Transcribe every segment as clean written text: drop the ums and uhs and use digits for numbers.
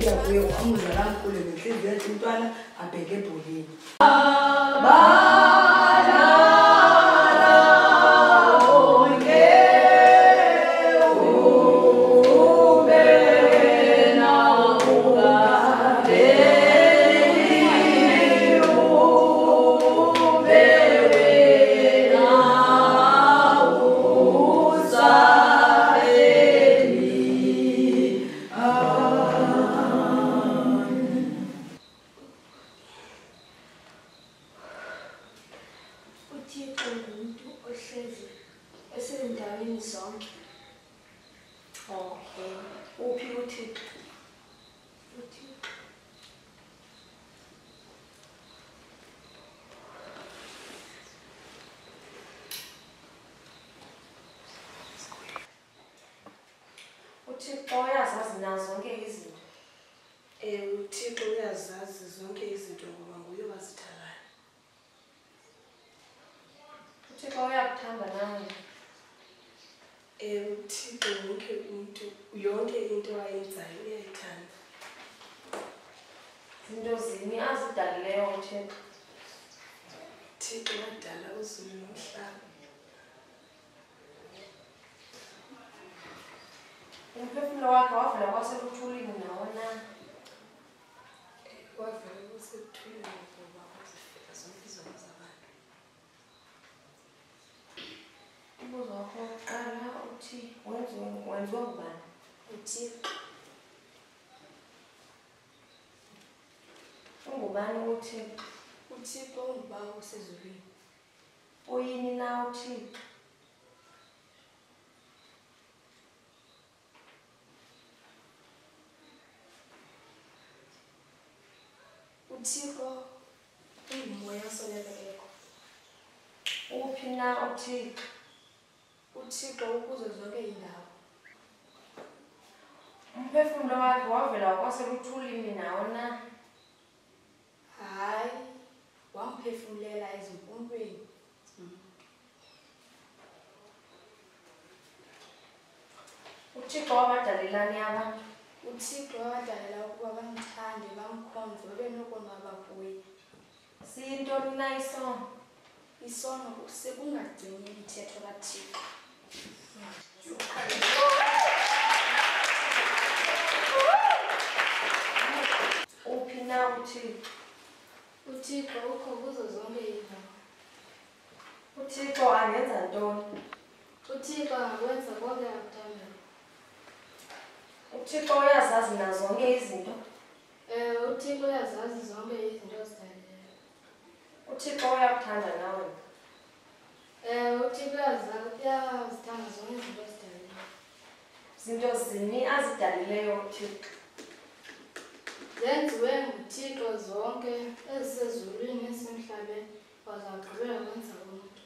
ukuya kuye umzala mkhulu ngenhliziyo yathi umntwana abheke ebholeni. uThixo uyazazi nazo zonke izinto. uThixo uyazazi zonke izinto ngoba nguye owazithalayo. uThixo uyakuthanda nawe. uThixo wonke umuntu yonke into ayenzayo uyayithanda. Zinto zini azidalileyo uThixo? uThixo wadala uzulu nomhlaba. Umphefumulo wakhe wavela kwasebuthulini nawo na? Wavela kwasebuthulini ngoba wazifika zonke izono zabantu. Umbuzo wakho wokuqala uthi wenziwe ngubani? uThixo. Ungubani uThixo? uThixo unguBaba osezulwini. Uyini na uThixo? uThixo ungumoya osoleleko. Uphi na uThixo? uThixo ukuzo zonke indawo. Umphefumulo wakhe wavela kwasebuthulini nawo na? Hayi, wamphefumulela ezimpumlweni. uThixo wabadalelani abantu? uThixo wabadalela ukuba bamthande bamkhonze babe nokonwaba kuye. Siyintoni na isono? Isono sekungagcini imithetho kaThixo. Uphi na uThixo? uThixo ukho kuzo zonke izinto. uThixo angenza ntoni? uThixo angakwenza konke akuthandayo. uThixo uyazazi nazo zonke izinto. uThixo uyazazi zonke izinto ozidalileyo. uThixo uyakuthanda nawe. uThixo uyazithanda zonke izinto ozidalileyo. Zinto zini azidalileyo uThixo? Zenziwe nguThixo zonke ezisezulwini esemhlabeni wazagqibela wenza umuntu.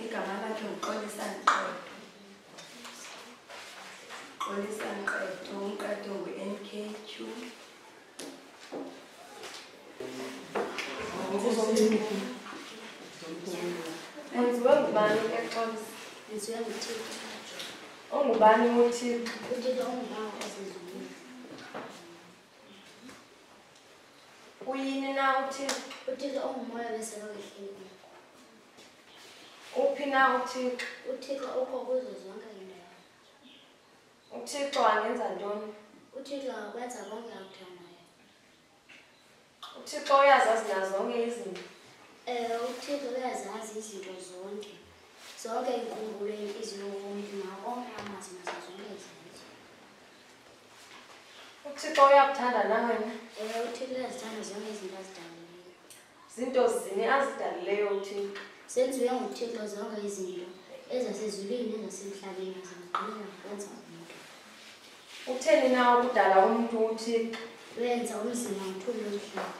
Igama lakhe nguXolisani Qetho. Xolisani Qetho, umqetho ngu-NKQ. Wenziwe ngubani ke Xolisa? Yenziwe nguThixo. Ungubani uThixo? uThixo ungubaba osezulwini. Uyini na uThixo? uThixo ungumoya beselo ehleli. Uphi na uThixo? uThixo ukho kuzo zonke indawo. uThixo angenza ntoni? uThixo angakwenza konke akuthandayo. uThixo uyazazi nazo zonke izinto. uThixo uyazazi izinto zonke. Zonke inkumbulo yenhliziyo yomuntu nakonke amazi nazo zonke izinto. uThixo uyakuthanda nawe. uThixo uyazithanda zonke izinto azidalileyo. Zinto zini azidalileyo uThixo? Zenziwe nguThixo zonke izinto ezasezulwini ezasemhlabeni azigqibela ngokwenza umuntu. Utheni na ukudala umuntu uThixo? Wenza umzimba ngothuli lomhlaba.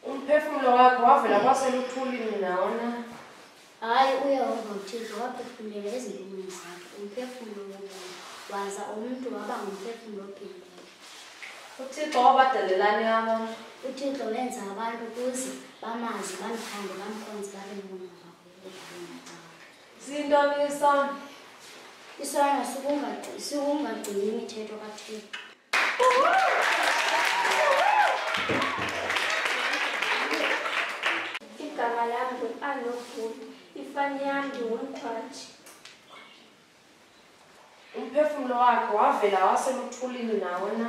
Umphefumulo wakhe wavela kwasebuthulini nawo na? Hayi, uYehova uThixo waphefumulela ezimpumlweni zakhe umphefumulo wobomi waza umuntu waba ngumphefumulo ophilileyo. uThixo wabadalelani abantu? uThixo wenza abantu ukuze bamazi bamthande bamkhonze babe nokonwaba kuye. Sintoni isona? Isona sikungagcini imithetho kaThixo. Igama lami ngu-Anovuli, ifani yami ngumkhwathi. Umphefumulo wakhe wavela waseluthulini nawo na?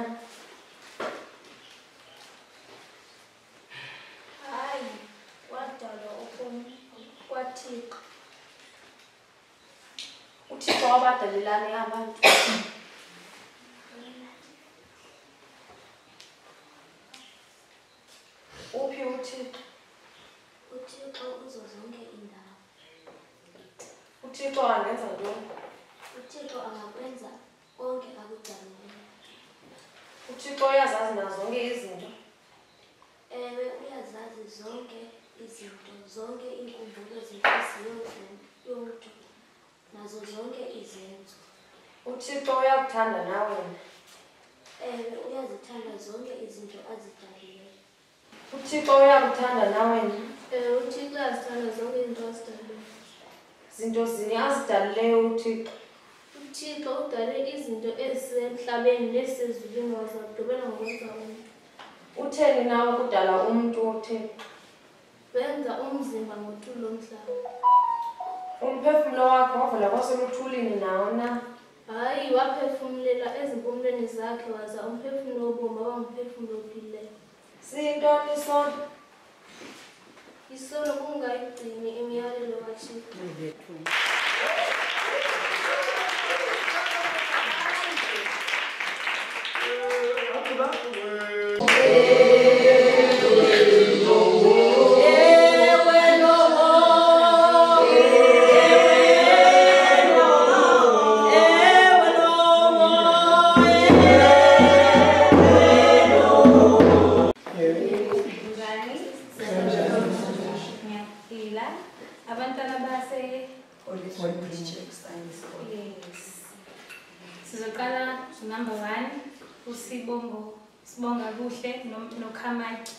Hayi, wadalwa kwaThixo. uThixo wabadalelani abantu? Uphi uThixo? uThixo uzo zonke indawo. uThixo angenza ntoni? uThixo angakwenza konke akudalileyo. uThixo uyazazi nazo zonke izinto. Ewe, uyazazi zonke izinto, zonke iinkumbulo zenhliziyo yomntu nazo zonke izenzo. uThixo uyakuthanda nawe. Ewe, uyazithanda zonke izinto azidalileyo. uThixo uyakuthanda nawe. Ewe, uThixo uyazithanda zonke izinto azidalileyo. Zinto zini azidalileyo uThixo? uThixo udale izinto ezisemhlabeni nesezulwini wazagqibela ngokwenza umntu. Utheni nawe ukudala umntu uThixo? Wenza umzimba ngothuli lomhlaba. Umphefumulo wakhe wavela kwaseluthulini nawo na? Hayi, waphefumulela ezimpumlweni zakhe waza umphefumulo wobomi waba ngumphefumulo ophilileyo. Siyintoni isona? Isono kungayigcini imiyalelo kaThixo. Abantwana base Yes. Sizoqala number 1 Sibonga Kuhle noKhamaki.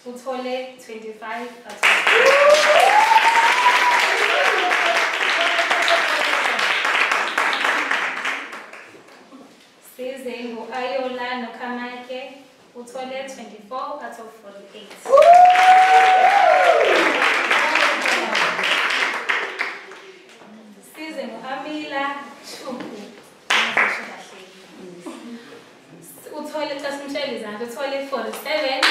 Uthole 25 Size ngo-Ayola noKhamake. Uthole 24 out of 48. Size ngo-Amila Chuku. Uthole xa simshayela izandla uthole 47.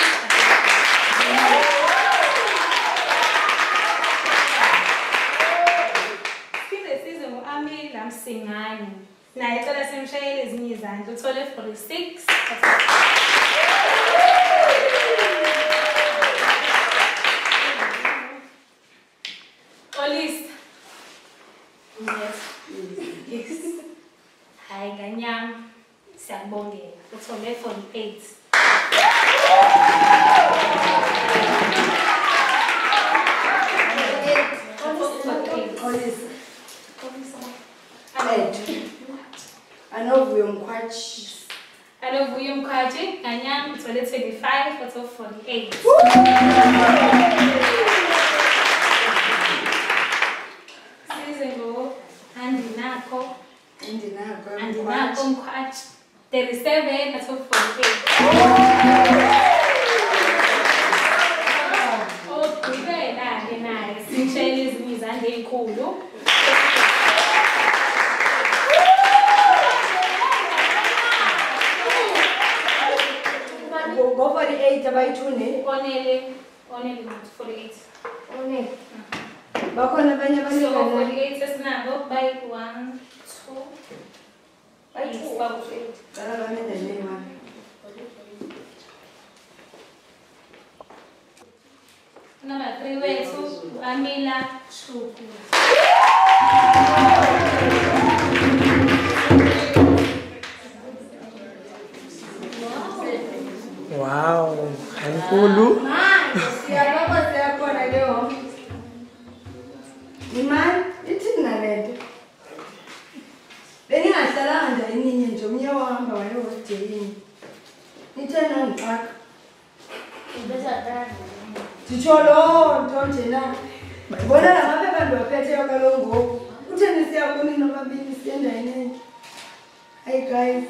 Size ngo-Amila Msingani. Naye cela simshayele ezinye izandla uthole 46. Olisa. Yes. Hayi Nganyama. Siyabongela. Uthole 48. Anovuyo Mkhwathi, Nganyama uthole 25 out of 48. Size ngo-Andinako Mkhwathi, 37 out of 48. Ogqibela-ke naye simshayele ezinye izandla ey'nkulu. Ngo-48 abayithune. Onele 48. Onele. Bakhona abanye So abaningi. 48 esinabo by 1, 2. Cala bamenda ney'mali. Number 3 wethu Amila Chuku. Wow, enkulu. Siyabonga siyakhona leyo. Imali ithini nalento? Beningahlalanga nje eninye nje umnye wahamba wayehosteyini. Nithe nongixaka. Nditsho loo nto nje na. Bona la maphepha abantu baphetheyo kaloku ngoku. Kutheni siyakuni nobabini siye endaweni? Hey guys,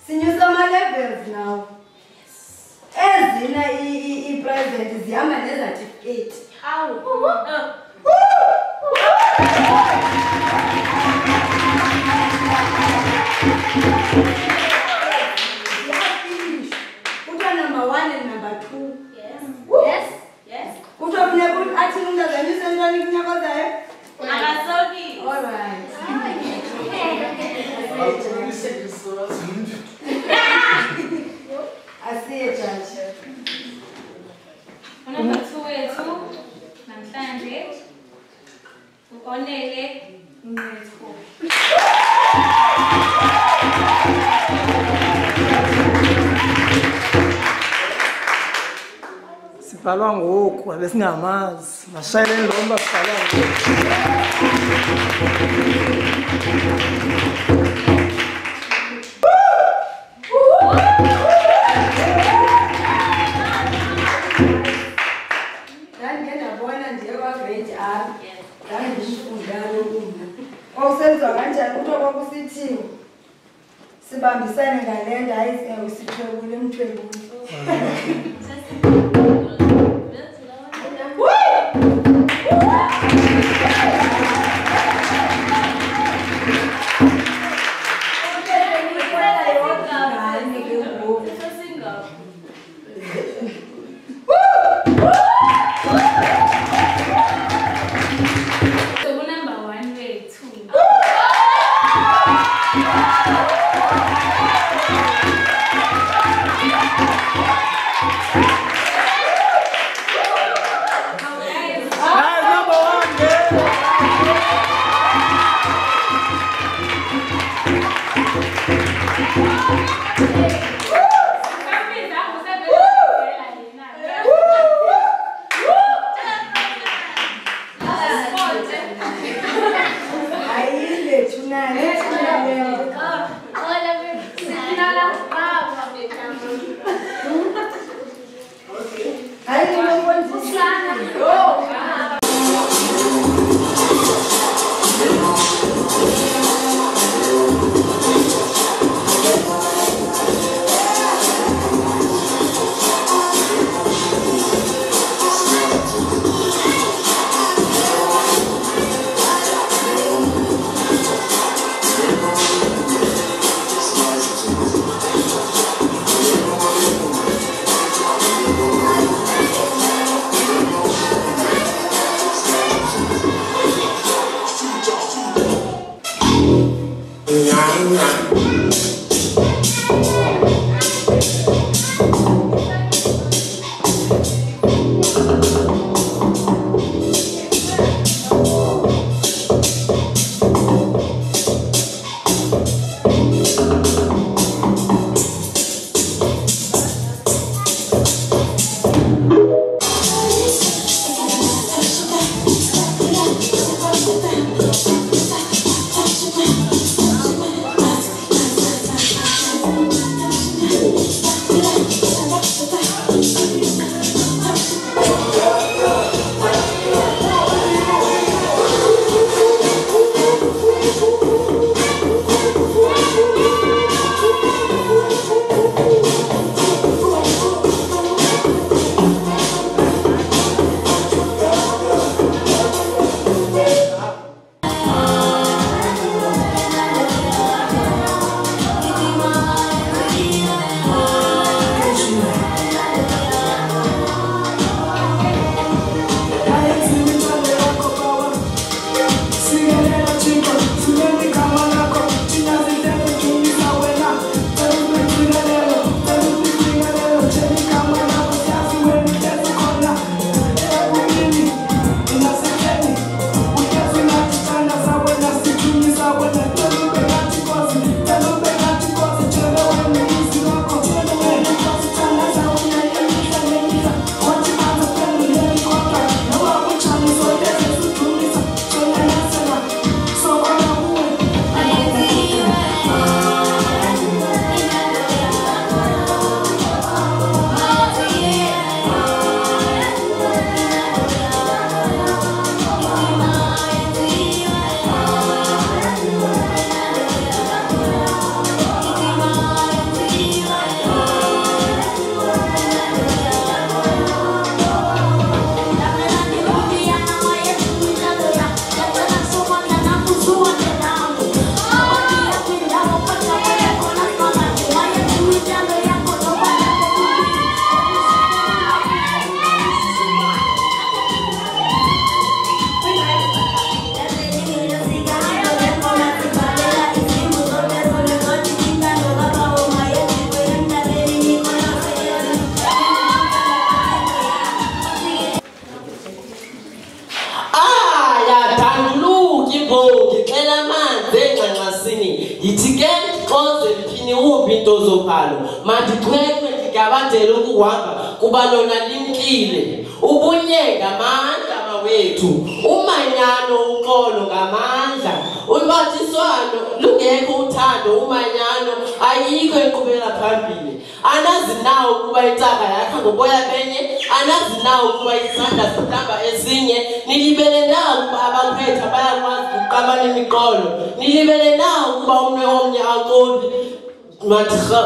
sinyusa ama-levels now. Ezina i-private zihamba nezatifiketi. Ziyafinish. Kuthiwa number 1 and number 2. Yes. Kuthiwa funeka athi umntu azanyuse ntoni kunyakozayo? Akasoki. All right. Asiye judge. Number 2 wethu namhlanje uonele Ngqetho. Sibhalwa ngoku abesingamazi. Mashayeleni lo mba sibhalwa ngoku. Ndandibona ndiye kwa-grade R. Ndandishifundana ukuma. Kwawusenziwa kanjani? Kuthiwa kwakusithiwa sibambisane ngale nto hayi sithwebule emthwebule. into zophalo mandicwecwe ndigabadele ukuhamba kuba lona limkile ubunyenga amandla mawethu umanyano uxolo ngamandla ulwatiswano lungekho uthando umanyano ayikho eqhubela phambili anazi nawo kuba itaka yakha ngoboya benye anazi nawo kuba isandla sihlamba esinye nilibele nawo kuba abaphetha bayakwazi ukuqabana imiqolo nilibele nawo kuba umnwe omnye aqondi mathikha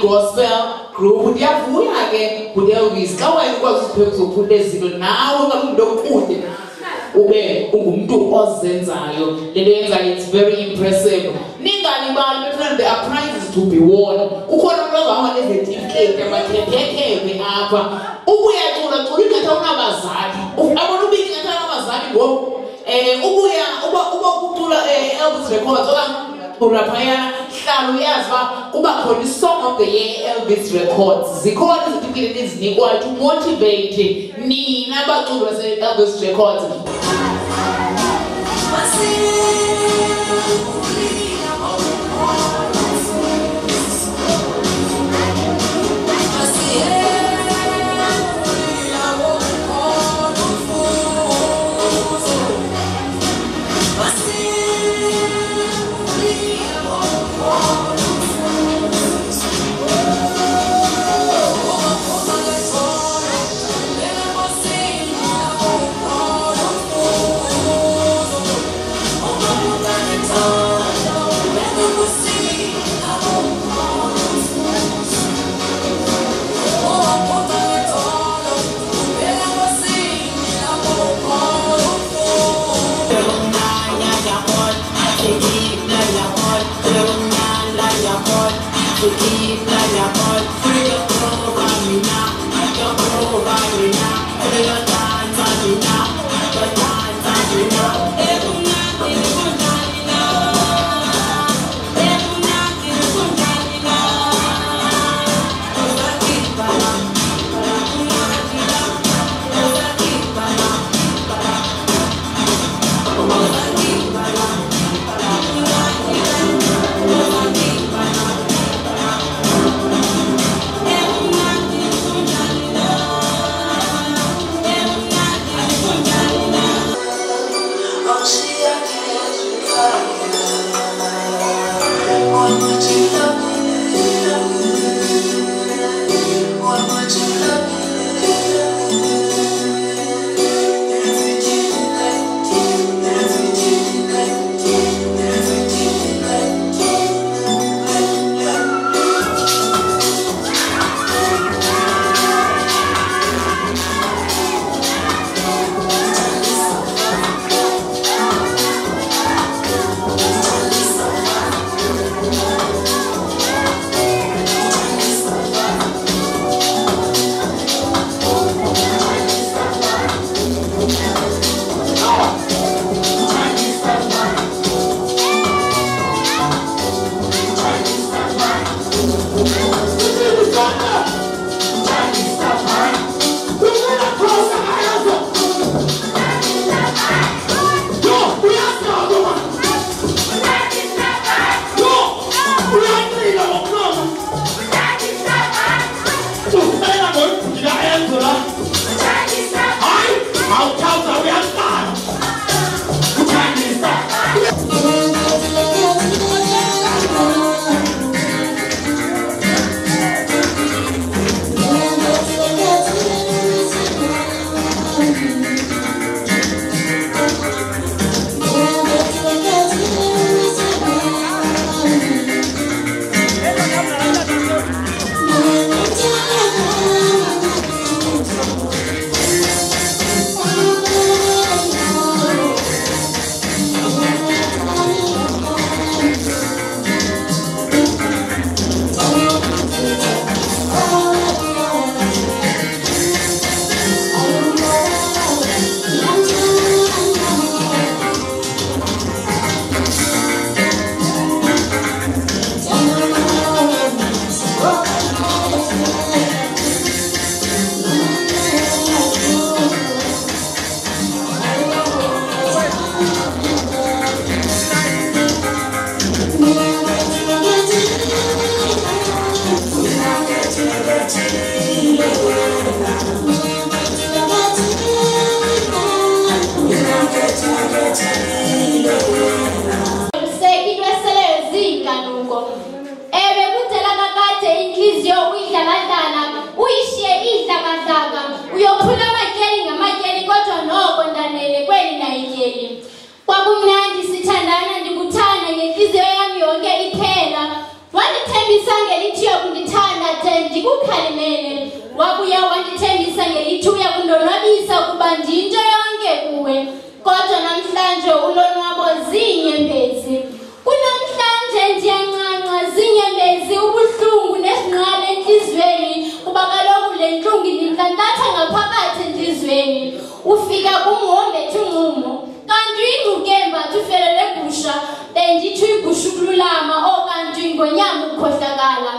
gospel group ndiyavuya ke uDelvis xa wayekwazi ukuphekuzophuza izinto nawe ngamuntu okude ube ungumuntu ozenzayo lento yenzayo it's very impressive ningalibali bethuna there are prizes to be won ukhona ulozawa nezetifiketi amakhephekhephe apha ubuyacula cula ingathi unabazali abona ubiki ingathi unabazali ngoku uba kucula Elvis Records uraphaya hlalo yaziba kuba khona isong of the year Elvis Records zikhona izitifiketi ezinikwa to motivate nina abaculi base Elvis Records ngelithi uyakundithanda de ndikukhalimele wabuya wandithembisa ngelithi uyakundonwabisa kuba ndinto yonke kuwe kodwa namhlanje ulonwabo ziinyembezi kunamhlanje ndiyancanca ziinyembezi ubuhlungu nesinqala entliziyweni kuba kaloku le ntlungu indintantatha ngaphakathi entliziyweni ufika kumhombethe unqumo kanti ingqukemba thufele legusha bendithi uyigusha ukululama okanti ngonyama ukukhohlakala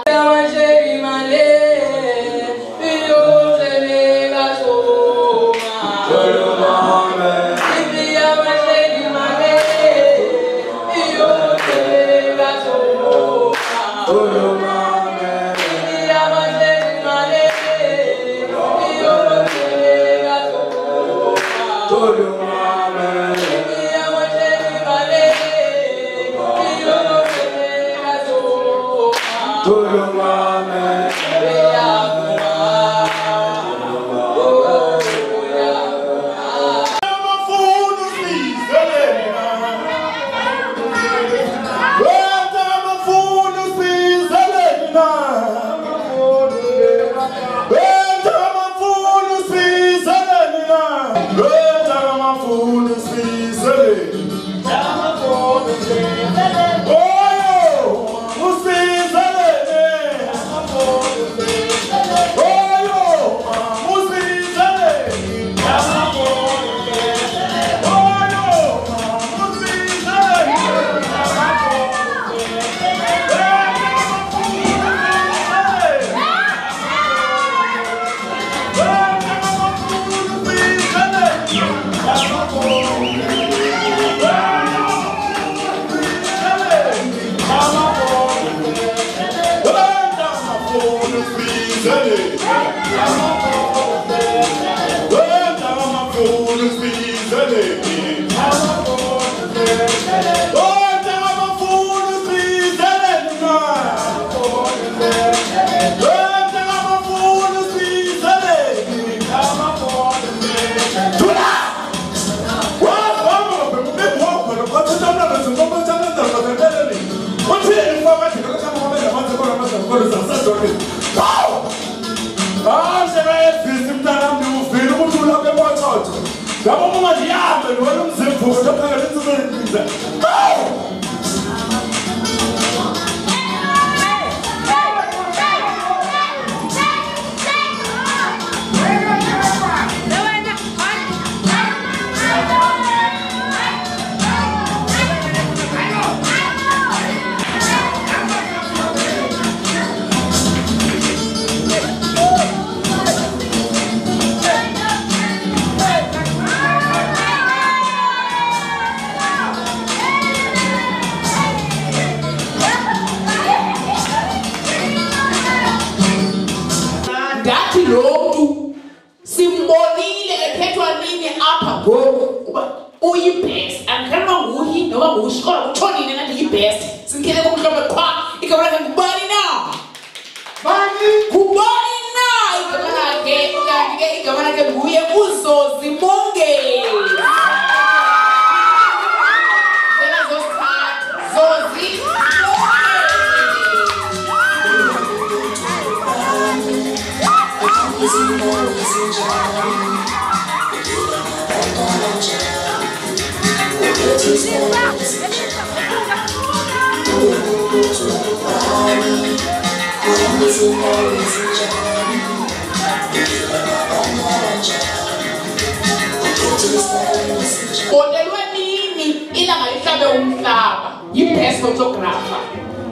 Best photographer.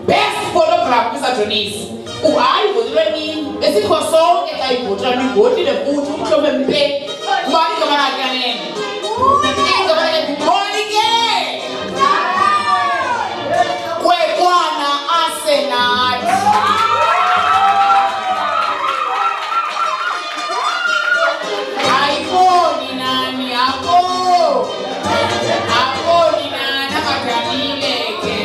Best photographer, Mr. Johnny's. Uhayi bodilweni esikhosonke xa ibhotla nibhotile futhi umhlobo mpe ubani igama lakhe kanene igama lakhe Bonike Kwekwana Arsenal ayiboni nani akoni nani akadanile ke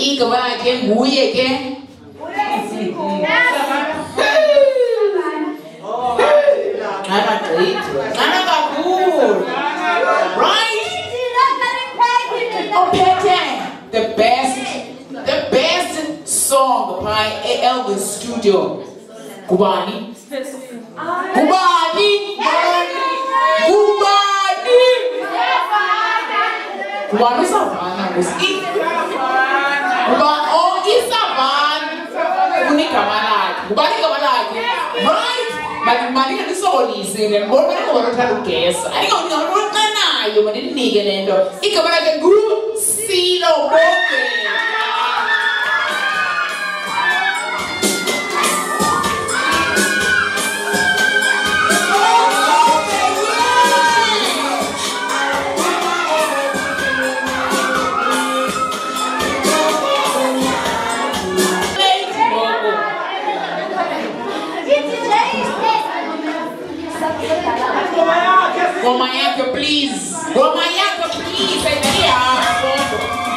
igama lakhe nguye ke right? The best song by Elvis Studio. Kubani. Kubani. Kubani. Kubani Savana. Kubani Savana. Kubani Kamalaki. Kubani Kamalaki. Right? Mali kan isolisi ne mbona ngoro thalugesa ani ngoni ngoro kanayo manje ninike lento igama lakhe ngu Silo Bonke. Goma yake please. Goma yake please.